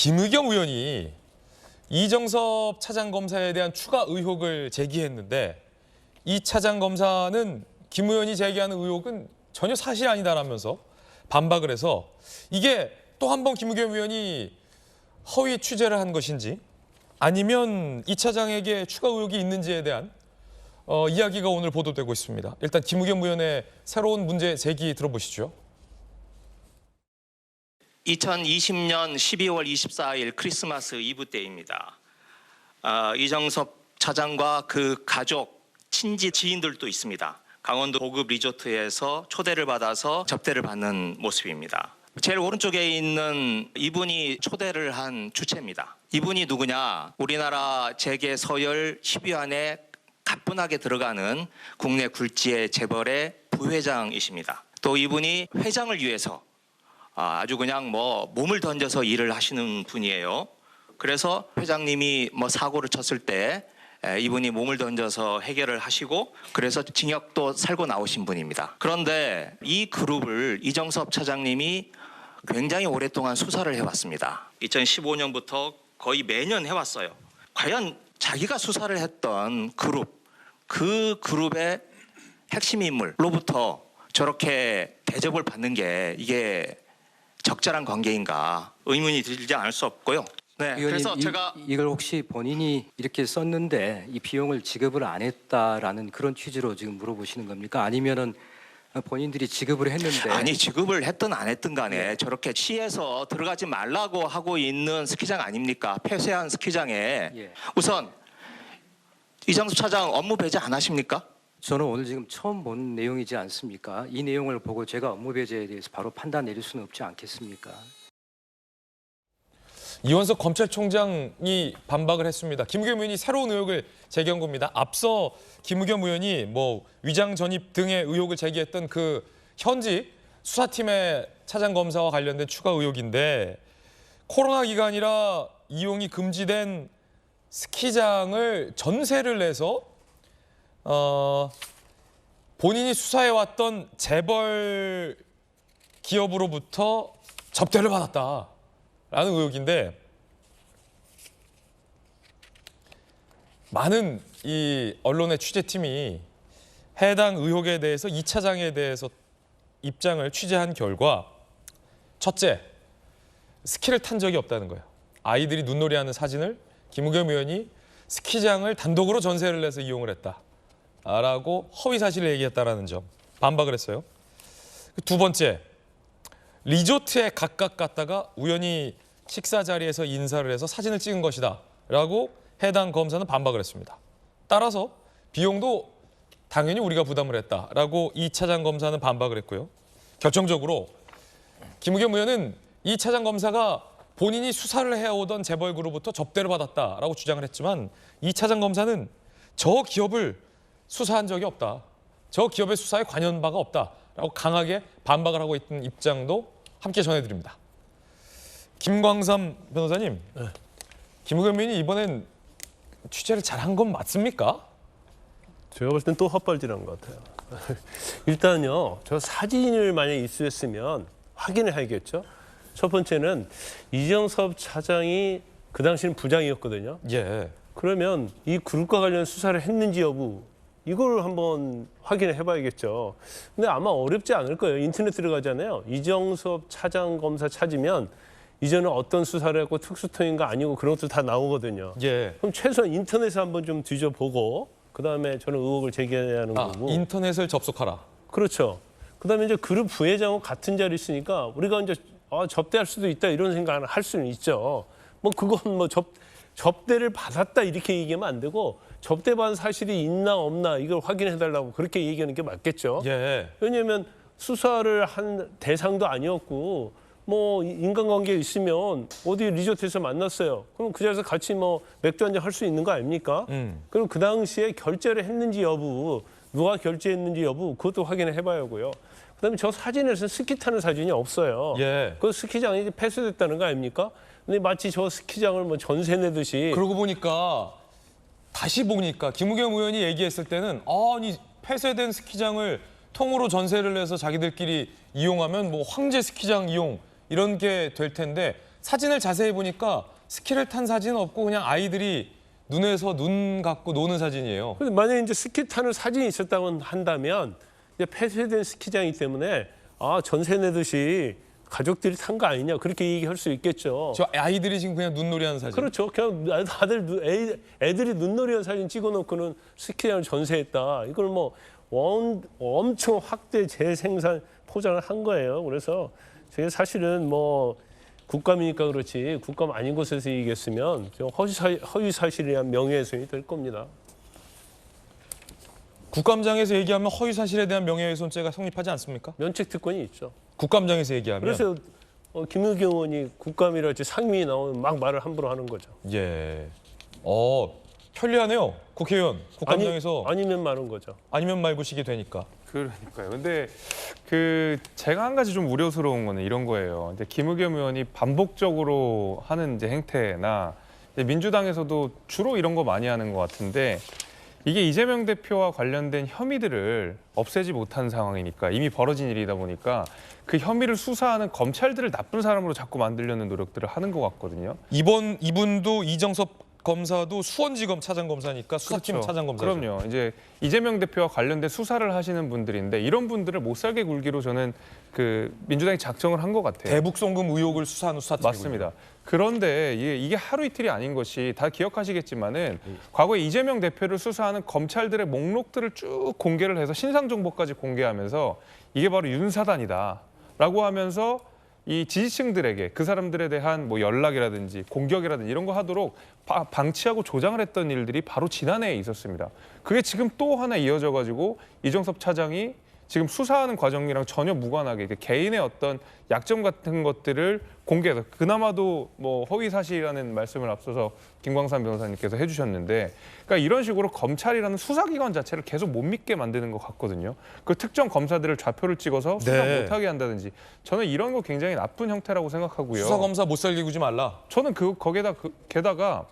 김의겸 의원이 이정섭 차장검사에 대한 추가 의혹을 제기했는데 이 차장검사는 김 의원이 제기하는 의혹은 전혀 사실이 아니다라면서 반박을 해서 이게 또 한 번 김의겸 의원이 허위 취재를 한 것인지 아니면 이 차장에게 추가 의혹이 있는지에 대한 이야기가 오늘 보도되고 있습니다. 일단 김의겸 의원의 새로운 문제 제기 들어보시죠. 2020년 12월 24일 크리스마스 이브 때입니다. 이정섭 차장과 그 가족, 친지, 지인들도 있습니다. 강원도 고급 리조트에서 초대를 받아서 접대를 받는 모습입니다. 제일 오른쪽에 있는 이분이 초대를 한 주체입니다. 이분이 누구냐? 우리나라 재계 서열 10위 안에 가뿐하게 들어가는 국내 굴지의 재벌의 부회장이십니다. 또 이분이 회장을 위해서 아주 그냥 몸을 던져서 일을 하시는 분이에요. 그래서 회장님이 사고를 쳤을 때 이분이 몸을 던져서 해결을 하시고 그래서 징역도 살고 나오신 분입니다. 그런데 이 그룹을 이정섭 차장님이 굉장히 오랫동안 수사를 해왔습니다. 2015년부터 거의 매년 해왔어요. 과연 자기가 수사를 했던 그룹, 그 그룹의 핵심 인물로부터 저렇게 대접을 받는 게 이게 적절한 관계인가 의문이 들지 않을 수 없고요. 네, 그래서 제가 이걸 혹시 본인이 이렇게 썼는데 이 비용을 지급을 안 했다라는 그런 취지로 지금 물어보시는 겁니까? 아니면은 본인들이 지급을 했는데 아니 지급을 했든 안 했든 간에 저렇게 시에서 들어가지 말라고 하고 있는 스키장 아닙니까? 폐쇄한 스키장에 우선 이정섭 차장 업무 배제 안 하십니까? 저는 오늘 지금 처음 본 내용이지 않습니까? 이 내용을 보고 제가 업무 배제에 대해서 바로 판단 내릴 수는 없지 않겠습니까? 이원석 검찰총장이 반박을 했습니다. 김의겸 의원이 새로운 의혹을 제기한 겁니다. 앞서 김의겸 의원이 위장 전입 등의 의혹을 제기했던 그 현직 수사팀의 차장검사와 관련된 추가 의혹인데 코로나 기간이라 이용이 금지된 스키장을 전세를 내서 본인이 수사해왔던 재벌 기업으로부터 접대를 받았다라는 의혹인데 많은 이 언론의 취재팀이 해당 의혹에 대해서 이 차장에 대해서 입장을 취재한 결과 첫째, 스키를 탄 적이 없다는 거예요. 아이들이 눈놀이하는 사진을 김의겸 의원이 스키장을 단독으로 전세를 내서 이용을 했다라고 허위 사실을 얘기했다라는 점 반박을 했어요. 두 번째, 리조트에 각각 갔다가 우연히 식사 자리에서 인사를 해서 사진을 찍은 것이다라고 해당 검사는 반박을 했습니다. 따라서 비용도 당연히 우리가 부담을 했다라고 이 차장 검사는 반박을 했고요. 결정적으로 김의겸 의원은 이 차장 검사가 본인이 수사를 해오던 재벌그룹부터 접대를 받았다라고 주장을 했지만 이 차장 검사는 저 기업을 수사한 적이 없다. 저 기업의 수사에 관여한 바가 없다라고 강하게 반박을 하고 있던 입장도 함께 전해드립니다. 김광삼 변호사님, 김의겸 의원이 이번엔 취재를 잘한 건 맞습니까? 제가 볼 땐 또 헛발질한 것 같아요. 일단요, 저 사진을 만약에 입수했으면 확인을 해야겠죠. 첫 번째는 이정섭 차장이 그 당시는 부장이었거든요. 예. 그러면 이 그룹과 관련 수사를 했는지 여부 이걸 한번 확인을 해봐야겠죠. 근데 아마 어렵지 않을 거예요. 인터넷 들어가잖아요. 이정섭 차장 검사 찾으면 이전에 어떤 수사를 했고 특수통인가 아니고 그런 것도 다 나오거든요. 예. 그럼 최소한 인터넷에 한번 좀 뒤져보고 그다음에 저는 의혹을 제기해야 하는 거고. 인터넷을 접속하라. 그렇죠. 그다음에 이제 그룹 부회장하고 같은 자리 있으니까 우리가 이제 접대할 수도 있다 이런 생각을 할 수는 있죠. 그건 접대를 받았다 이렇게 얘기하면 안 되고 접대받은 사실이 있나 없나 이걸 확인해달라고 그렇게 얘기하는 게 맞겠죠. 예. 왜냐하면 수사를 한 대상도 아니었고 인간관계 있으면 어디 리조트에서 만났어요. 그럼 그 자리에서 같이 맥주 한잔 할 수 있는 거 아닙니까? 그럼 그 당시에 결제를 했는지 여부, 누가 결제했는지 여부 그것도 확인을 해봐야 하고요. 그다음에 저 사진에서는 스키 타는 사진이 없어요. 예. 그 스키장이 폐쇄됐다는 거 아닙니까? 근데 마치 저 스키장을 전세 내듯이. 그러고 보니까 다시 보니까 김의겸 의원이 얘기했을 때는 아니 폐쇄된 스키장을 통으로 전세를 내서 자기들끼리 이용하면 황제 스키장 이용 이런 게 될 텐데 사진을 자세히 보니까 스키를 탄 사진은 없고 그냥 아이들이 눈에서 눈 감고 노는 사진이에요. 근데 만약에 이제 스키 타는 사진이 있었다고 한다면 이제 폐쇄된 스키장이기 때문에 전세 내듯이 가족들이 탄 거 아니냐 그렇게 얘기할 수 있겠죠. 저 아이들이 지금 그냥 눈놀이하는 사진. 그렇죠. 그냥 다들 애들이 눈놀이한 사진 찍어놓고는 스키장을 전세했다. 이걸 뭐 엄청 확대 재생산 포장을 한 거예요. 그래서 저게 사실은 뭐 국감이니까 그렇지 국감 아닌 곳에서 얘기했으면 허위 사실이란 명예훼손이 될 겁니다. 국감장에서 얘기하면 허위 사실에 대한 명예훼손죄가 성립하지 않습니까? 면책 특권이 있죠. 국감장에서 얘기하면. 그래서 김의겸 의원이 국감이랄지 상임위 나오면 막 말을 함부로 하는 거죠. 예. 편리하네요. 국회의원 국감장에서 아니면 말은 거죠. 아니면 말고시게 되니까. 그러니까요. 근데 제가 한 가지 좀 우려스러운 거는 이런 거예요. 이제 김의겸 의원이 반복적으로 하는 이제 행태나 이제 민주당에서도 주로 이런 거 많이 하는 것 같은데 이게 이재명 대표와 관련된 혐의들을 없애지 못한 상황이니까 이미 벌어진 일이다 보니까 그 혐의를 수사하는 검찰들을 나쁜 사람으로 자꾸 만들려는 노력들을 하는 것 같거든요. 이분도 이정섭 검사도 수원지검 차장검사니까 수사팀 그렇죠. 차장검사죠. 그럼요. 이제 이재명 대표와 관련된 수사를 하시는 분들인데 이런 분들을 못 살게 굴기로 저는 민주당이 작정을 한 것 같아요. 대북 송금 의혹을 수사하는 수사팀이군요. 맞습니다. 그런데 이게 하루 이틀이 아닌 것이 다 기억하시겠지만은 과거에 이재명 대표를 수사하는 검찰들의 목록들을 쭉 공개를 해서 신상 정보까지 공개하면서 이게 바로 윤사단이다라고 하면서 이 지지층들에게 그 사람들에 대한 뭐 연락이라든지 공격이라든지 이런 거 하도록 방치하고 조장을 했던 일들이 바로 지난해에 있었습니다. 그게 지금 또 하나 이어져 가지고 이정섭 차장이 지금 수사하는 과정이랑 전혀 무관하게 개인의 어떤 약점 같은 것들을 공개해서 그나마도 뭐 허위 사실이라는 말씀을 앞서서 김광삼 변호사님께서 해주셨는데 그러니까 이런 식으로 검찰이라는 수사기관 자체를 계속 못 믿게 만드는 것 같거든요. 그 특정 검사들을 좌표를 찍어서 수사 네. 못하게 한다든지 저는 이런 거 굉장히 나쁜 형태라고 생각하고요. 수사검사 못 살게 구지 말라. 저는 게다가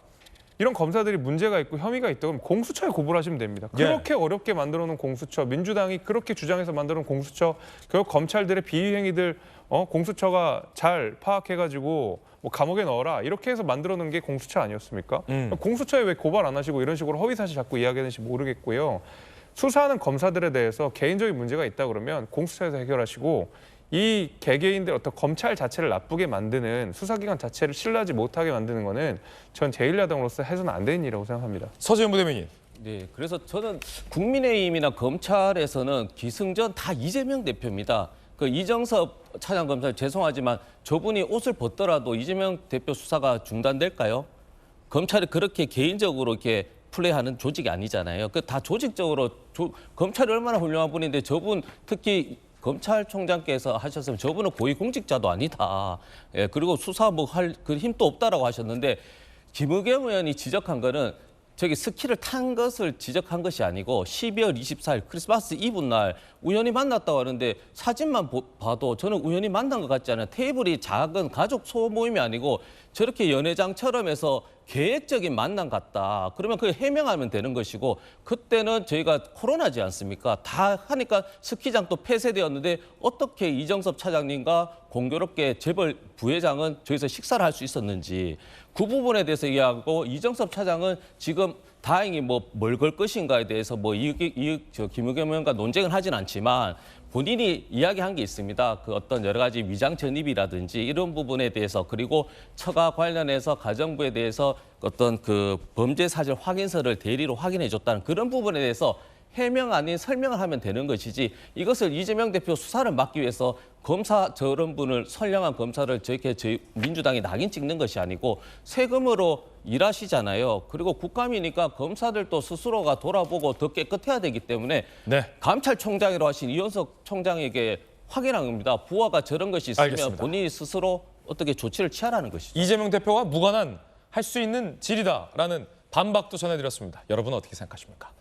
이런 검사들이 문제가 있고 혐의가 있다 그러면 공수처에 고발을 하시면 됩니다. 그렇게 어렵게 만들어놓은 공수처, 민주당이 그렇게 주장해서 만들어놓은 공수처, 결국 검찰들의 비위 행위들 공수처가 잘 파악해가지고 뭐 감옥에 넣어라 이렇게 해서 만들어놓은 게 공수처 아니었습니까? 공수처에 왜 고발 안 하시고 이런 식으로 허위사실 자꾸 이야기하는지 모르겠고요. 수사하는 검사들에 대해서 개인적인 문제가 있다 그러면 공수처에서 해결하시고 이 개개인들 어떤 검찰 자체를 나쁘게 만드는 수사기관 자체를 신뢰하지 못하게 만드는 거는 전 제1야당으로서 해서는 안 되는 일이라고 생각합니다. 서재현 부대변인. 네, 그래서 저는 국민의힘이나 검찰에서는 기승전 다 이재명 대표입니다. 그 이정섭 차장검사 죄송하지만 저분이 옷을 벗더라도 이재명 대표 수사가 중단될까요? 검찰이 그렇게 개인적으로 이렇게 플레이하는 조직이 아니잖아요. 그 다 조직적으로 검찰이 얼마나 훌륭한 분인데 저분 특히 검찰총장께서 하셨으면 저분은 고위공직자도 아니다. 예, 그리고 수사 뭐 할 그 힘도 없다라고 하셨는데 김의겸 의원이 지적한 거는 저기 스키를 탄 것을 지적한 것이 아니고 12월 24일 크리스마스 이브 날 우연히 만났다고 하는데 사진만 봐도 저는 우연히 만난 것 같지 않아요. 테이블이 작은 가족 소모임이 아니고 저렇게 연회장처럼 해서 계획적인 만남 같다. 그러면 그걸 해명하면 되는 것이고 그때는 저희가 코로나지 않습니까? 다 하니까 스키장 또 폐쇄되었는데 어떻게 이정섭 차장님과 공교롭게 재벌 부회장은 저기서 식사를 할 수 있었는지 그 부분에 대해서 이야기하고 이정섭 차장은 지금 다행히 뭐 뭘 걸 것인가에 대해서 뭐 김의겸 의원과 논쟁을 하진 않지만 본인이 이야기한 게 있습니다. 그 어떤 여러 가지 위장 전입이라든지 이런 부분에 대해서 그리고 처가 관련해서 가정부에 대해서 어떤 그 범죄 사실 확인서를 대리로 확인해 줬다는 그런 부분에 대해서 해명 아닌 설명을 하면 되는 것이지 이것을 이재명 대표 수사를 막기 위해서 검사 저런 분을 선량한 검사를 저희 민주당이 낙인 찍는 것이 아니고 세금으로 일하시잖아요. 그리고 국감이니까 검사들도 스스로가 돌아보고 더 깨끗해야 되기 때문에 네. 감찰총장이라고 하신 이현석 총장에게 확인한 겁니다. 부하가 저런 것이 있으면 알겠습니다. 본인이 스스로 어떻게 조치를 취하라는 것이죠. 이재명 대표와 무관한 할 수 있는 질이다라는 반박도 전해드렸습니다. 여러분은 어떻게 생각하십니까?